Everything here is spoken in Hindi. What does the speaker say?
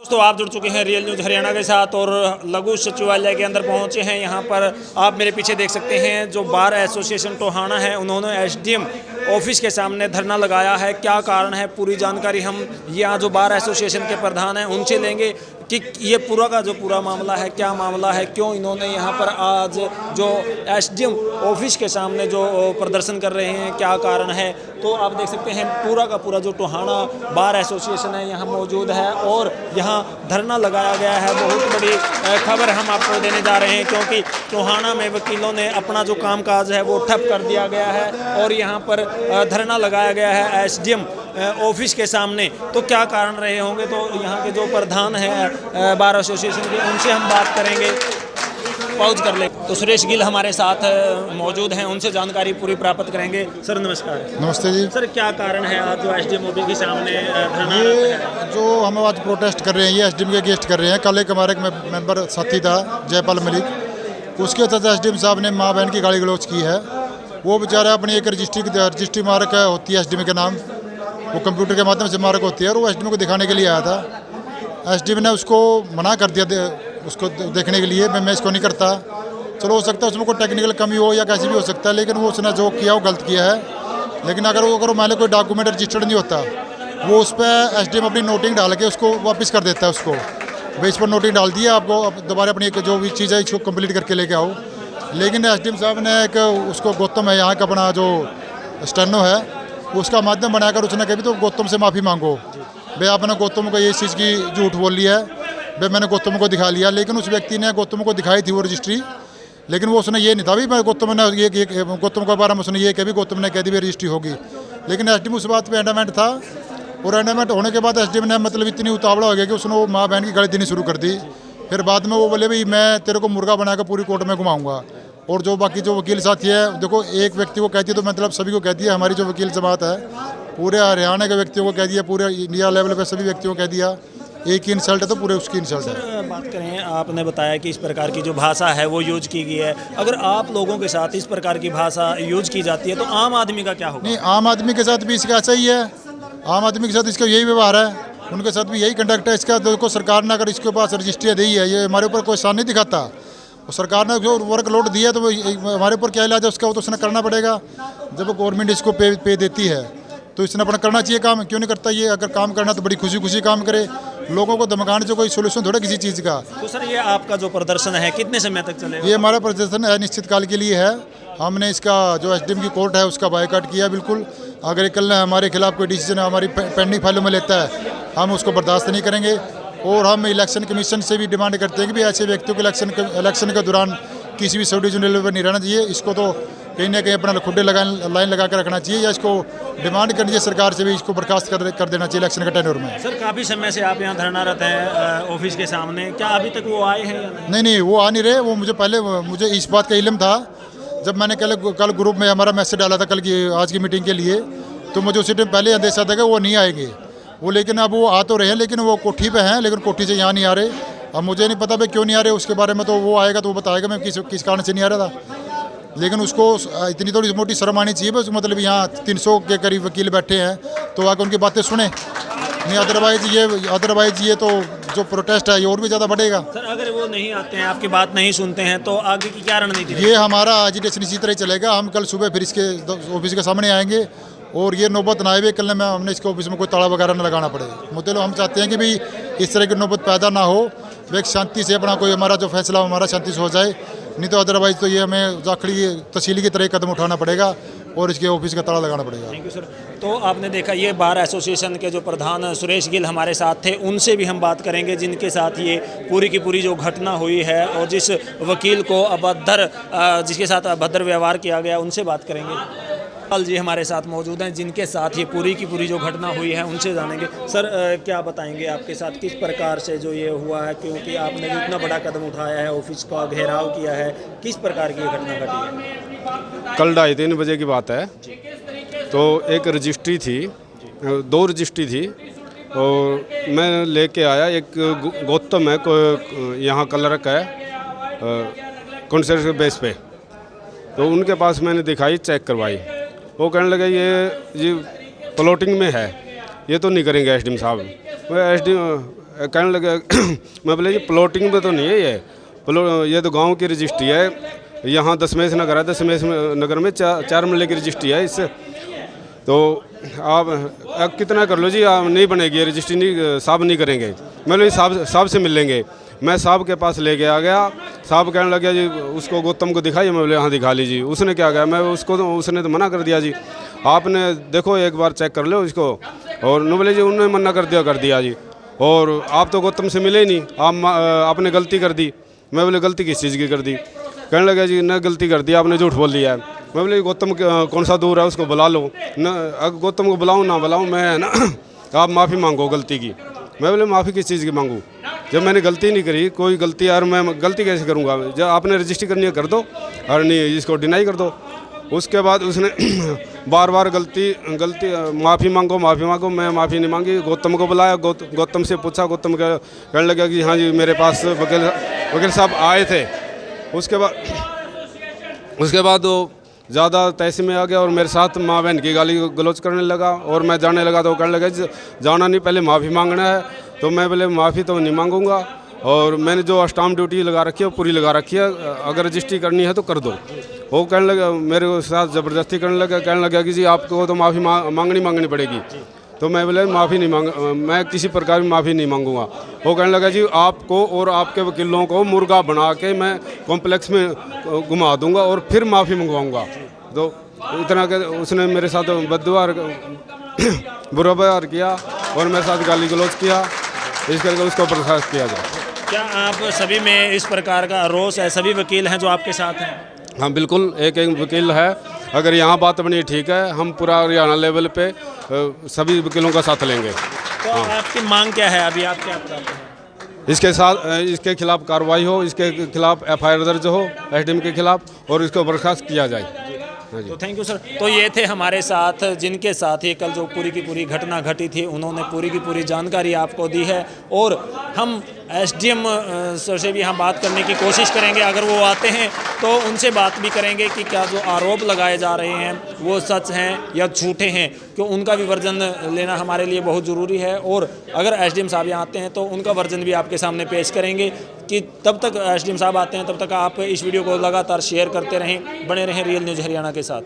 दोस्तों आप जुड़ चुके हैं रियल न्यूज़ हरियाणा के साथ और लघु सचिवालय के अंदर पहुंचे हैं। यहाँ पर आप मेरे पीछे देख सकते हैं जो बार एसोसिएशन टोहाना है उन्होंने एसडीएम ऑफिस के सामने धरना लगाया है। क्या कारण है पूरी जानकारी हम यहाँ जो बार एसोसिएशन के प्रधान हैं उनसे लेंगे कि ये पूरा का जो पूरा मामला है, क्या मामला है, क्यों इन्होंने यहाँ पर आज जो एसडीएम ऑफिस के सामने जो प्रदर्शन कर रहे हैं, क्या कारण है। तो आप देख सकते हैं पूरा का पूरा जो टोहाना बार एसोसिएशन है यहाँ मौजूद है और यहाँ धरना लगाया गया है। बहुत बड़ी खबर हम आपको देने जा रहे हैं क्योंकि टोहाना में वकीलों ने अपना जो कामकाज है वो ठप कर दिया गया है और यहाँ पर धरना लगाया गया है एसडीएम ऑफिस के सामने। तो क्या कारण रहे होंगे, तो यहाँ के जो प्रधान हैं बार एसोसिएशन के उनसे हम बात करेंगे। पहुँच कर ले तो सुरेश गिल हमारे साथ मौजूद हैं, उनसे जानकारी पूरी प्राप्त करेंगे। सर नमस्कार। नमस्ते जी। सर क्या कारण है आज जो एसडीएम ऑफिस के सामने धरना है? जो हम आज प्रोटेस्ट कर रहे हैं ये एसडीएम के गेस्ट कर रहे हैं। कल एक हमारे मेंबर साथी था जयपाल मलिक, उसके तहत एसडीएम साहब ने माँ बहन की गाली गलौज की है। वो बेचारा अपनी एक रजिस्ट्री मार्क होती है एसडीएम के नाम, वो कंप्यूटर के माध्यम से मार्क होती है और वो एसडीएम को दिखाने के लिए आया था। एसडीएम ने उसको मना कर दिया उसको देखने के लिए। मैं इसको नहीं करता, चलो हो सकता है उसमें कोई टेक्निकल कमी हो या कैसी भी हो सकता है, लेकिन वो उसने जो किया वो गलत किया है। लेकिन अगर मान लो कोई डॉक्यूमेंट रजिस्टर्ड नहीं होता, वो उस पर एसडीएम अपनी नोटिंग डाल के उसको वापस कर देता है। उसको भाई इस पर नोटिंग डाल दी है, आपको दोबारा अपनी जो भी चीज़ है इसको कंप्लीट करके लेके आओ। लेकिन एसडीएम साहब ने एक उसको गौतम है यहाँ का अपना जो स्टेनो है उसका माध्यम बनाकर उसने कभी तो गौतम से माफ़ी मांगो, भाई आपने गौतम को ये चीज़ की झूठ बोल लिया है, भाई मैंने गौतम को दिखा लिया। लेकिन उस व्यक्ति ने गौतम को दिखाई थी वो रजिस्ट्री, लेकिन वो उसने ये नहीं था भी मैं गौतम ने ये गौतम के बारे में उसने ये कह भी गौतम ने कह दी भी रजिस्ट्री होगी। लेकिन एसडीएम उस बात पे एंडामेंट था और एंडामेंट होने के बाद एसडीएम ने मतलब इतनी उतावला हो गया कि उसने वो माँ बहन की गाली देनी शुरू कर दी। फिर बाद में वो बोले भाई मैं तेरे को मुर्गा बनाकर पूरी कोर्ट में घुमाऊँगा। और जो बाकी जो वकील साथी है, देखो एक व्यक्ति को कहती है तो मतलब सभी को कहती है। हमारी जो वकील जमात है पूरे हरियाणा के व्यक्तियों को कह दिया, पूरे इंडिया लेवल पे सभी व्यक्तियों को कह दिया। एक ही इंसल्ट है तो पूरे उसकी इंसल्ट है। बात करें, आपने बताया कि इस प्रकार की जो भाषा है वो यूज की गई है। अगर आप लोगों के साथ इस प्रकार की भाषा यूज की जाती है तो आम आदमी का क्या होगा? नहीं, आम आदमी के साथ भी इसका ऐसा ही है। आम आदमी के साथ इसका यही व्यवहार है, उनके साथ भी यही कंडक्ट है इसका। देखो सरकार ने अगर इसके पास रजिस्ट्री दी है, ये हमारे ऊपर कोई एहसान नहीं दिखाता। और सरकार ने जो वर्कलोड दिया तो हमारे ऊपर क्या इलाज है उसका, वो तो उसने करना पड़ेगा। जब गवर्नमेंट इसको पे देती है तो इसने अपना करना चाहिए काम, क्यों नहीं करता ये? अगर काम करना तो बड़ी खुशी खुशी काम करे, लोगों को धमकाने से कोई सोल्यूशन थोड़ा किसी चीज़ का। तो सर ये आपका जो प्रदर्शन है कितने समय तक चलेगा? ये हमारा प्रदर्शन अनिश्चित काल के लिए है। हमने इसका जो एसडीएम की कोर्ट है उसका बायकॉट किया बिल्कुल। अगर कल हमारे खिलाफ कोई डिसीजन हमारी पेंडिंग फाइलों में लेता है हम उसको बर्दाश्त नहीं करेंगे। और हम इलेक्शन कमीशन से भी डिमांड करते हैं कि भी ऐसे व्यक्तियों को इलेक्शन के दौरान किसी भी सब डिवीजन लेवल पर नहीं रहना चाहिए। इसको तो कहीं ना कहीं अपना खुड्डे लाइन लगा कर रखना चाहिए या इसको डिमांड करनी चाहिए सरकार से भी, इसको बर्खास्त कर देना चाहिए इलेक्शन के टेन्योर में। सर काफ़ी समय से आप यहाँ धरनारत हैं ऑफिस के सामने, क्या अभी तक वो आए हैं या नहीं? नहीं, वो आ नहीं रहे। वो मुझे इस बात का इल्म था जब मैंने कल ग्रुप में हमारा मैसेज डाला था आज की मीटिंग के लिए, तो मुझे उसी टाइम पहले आदेश था कि वो नहीं आएंगे वो। लेकिन अब वो आ तो रहे हैं, लेकिन वो कोठी पे हैं, लेकिन कोठी से यहाँ नहीं आ रहे। अब मुझे नहीं पता भाई क्यों नहीं आ रहे उसके बारे में, तो वो आएगा तो वो बताएगा मैं किस कारण से नहीं आ रहा था। लेकिन उसको इतनी थोड़ी मोटी शर्म आनी चाहिए बस। मतलब यहाँ 300 के करीब वकील बैठे हैं तो आकर उनकी बातें सुने नहीं। अदरवाइज ये तो जो प्रोटेस्ट है ये और भी ज़्यादा बढ़ेगा। सर अगर वो नहीं आते हैं, आपकी बात नहीं सुनते हैं तो आगे की क्या रणनीति? ये हमारा एजिटेशन इसी तरह चलेगा। हम कल सुबह फिर इसके ऑफिस के सामने आएंगे और ये नौबत ना आए कल में हमने इसके ऑफिस में कोई ताला वगैरह ना लगाना पड़े। मतलब हम चाहते हैं कि भी इस तरह की नौबत पैदा ना हो, वे शांति से अपना कोई हमारा जो फैसला हमारा शांति से हो जाए। नहीं तो अदरवाइज तो ये हमें जाखड़ी तहसीली की तरह कदम उठाना पड़ेगा और इसके ऑफिस का ताला लगाना पड़ेगा। Thank you sir. तो आपने देखा ये बार एसोसिएशन के जो प्रधान सुरेश गिल हमारे साथ थे, उनसे भी हम बात करेंगे जिनके साथ ये पूरी की पूरी जो घटना हुई है और जिस वकील को जिसके साथ अभद्र व्यवहार किया गया उनसे बात करेंगे। लाल जी हमारे साथ मौजूद हैं जिनके साथ ये पूरी की पूरी जो घटना हुई है उनसे जानेंगे। सर क्या बताएंगे आपके साथ किस प्रकार से जो ये हुआ है, क्योंकि आपने जो इतना बड़ा कदम उठाया है, ऑफिस का घेराव किया है, किस प्रकार की ये घटना घटी है? कल 2:30 बजे की बात है। तो एक रजिस्ट्री थी, 2 रजिस्ट्री थी और मैं लेके आया। एक गौतम है यहाँ क्लर्क है कॉन्ट्रैक्ट बेस पे, तो उनके पास मैंने दिखाई, चेक करवाई। वो कहने लगे ये प्लॉटिंग में है, ये तो नहीं करेंगे एसडीएम साहब। कहने लगे मैं बोले ये प्लॉटिंग में तो नहीं है, ये तो गांव की रजिस्ट्री है, यहाँ दशमेश नगर है, दशमेश नगर में 4 मरले की रजिस्ट्री है, इससे तो आप कितना कर लो जी, आप नहीं बनेगी रजिस्ट्री, नहीं साहब नहीं करेंगे। मैं बोले साहब से मिल लेंगे। मैं साहब के पास ले के आ गया, साहब कहने लगे जी उसको गौतम को दिखाइए। मैं बोले हाँ दिखा लीजिए। उसने क्या कहा, मैं उसने तो मना कर दिया जी, आपने देखो एक बार चेक कर लो इसको। और न बोले जी उन्होंने मना कर दिया जी, और आप तो गौतम से मिले ही नहीं, आपने गलती कर दी। मैं बोले गलती किस चीज़ की कर दी? कहने लगे जी न गलती कर दी, आपने झूठ बोल दिया है। मैं बोले गौतम कौन सा दूर है, उसको बुला लो न, अगर गौतम को बुलाऊँ ना बुलाऊँ मैं है ना, आप माफ़ी मांगो गलती की। मैं बोले माफ़ी किस चीज़ की मांगूँ, जब मैंने गलती नहीं करी, कोई गलती यार मैं गलती कैसे करूँगा? जब आपने रजिस्ट्री करनी है कर दो, और नहीं इसको डिनाई कर दो। उसके बाद उसने बार बार गलती माफ़ी मांगो मैं माफ़ी नहीं मांगी। गौतम को बुलाया, गौतम से पूछा, गौतम कहने लगा कि हाँ जी मेरे पास वकील साहब आए थे। उसके बाद वो ज़्यादा तैसे में आ गया और मेरे साथ माँ बहन की गाली गलौज करने लगा, और मैं जाने लगा तो वो कहने लगा जाना नहीं, पहले माफ़ी मांगना है। तो मैं बोले माफ़ी तो नहीं मांगूंगा, और मैंने जो स्टाम्प ड्यूटी लगा रखी है वो पूरी लगा रखी है, अगर रजिस्ट्री करनी है तो कर दो। वो कहने लगा, मेरे साथ ज़बरदस्ती करने लगा, कहने लगा कि जी आपको तो माफ़ी मांगनी पड़ेगी। तो मैं बोले माफ़ी नहीं मैं किसी प्रकार की माफ़ी नहीं मांगूंगा। वो कहने लगा जी आपको और आपके वकीलों को मुर्गा बना के मैं कॉम्प्लेक्स में घुमा दूंगा और फिर माफ़ी मंगवाऊंगा। तो इतना के उसने मेरे साथ बददुआ बुरा व्यवहार किया और मेरे साथ गाली गलौज किया, इस करके उसको बर्खास्त किया जाए। क्या आप सभी में इस प्रकार का रोष है? सभी वकील हैं जो आपके साथ हैं? हाँ बिल्कुल, एक वकील है। अगर यहाँ बात बनी ठीक है, हम पूरा हरियाणा लेवल पे सभी वकीलों का साथ लेंगे। तो आपकी मांग क्या है अभी, आप क्या बताते हैं? इसके खिलाफ कार्रवाई हो, इसके खिलाफ FIR दर्ज हो SDM के खिलाफ, और इसको बर्खास्त किया जाए। तो थैंक यू सर। तो ये थे हमारे साथ, जिनके साथ ये कल जो पूरी की पूरी घटना घटी थी, उन्होंने पूरी की पूरी जानकारी आपको दी है, और हम SDM सर से भी हम बात करने की कोशिश करेंगे। अगर वो आते हैं तो उनसे बात भी करेंगे कि क्या जो आरोप लगाए जा रहे हैं वो सच हैं या झूठे हैं, क्यों उनका भी वर्जन लेना हमारे लिए बहुत ज़रूरी है। और अगर SDM साहब यहाँ आते हैं तो उनका वर्जन भी आपके सामने पेश करेंगे। कि तब तक SDM साहब आते हैं तब तक आप इस वीडियो को लगातार शेयर करते रहें, बने रहें रियल न्यूज़ हरियाणा के साथ।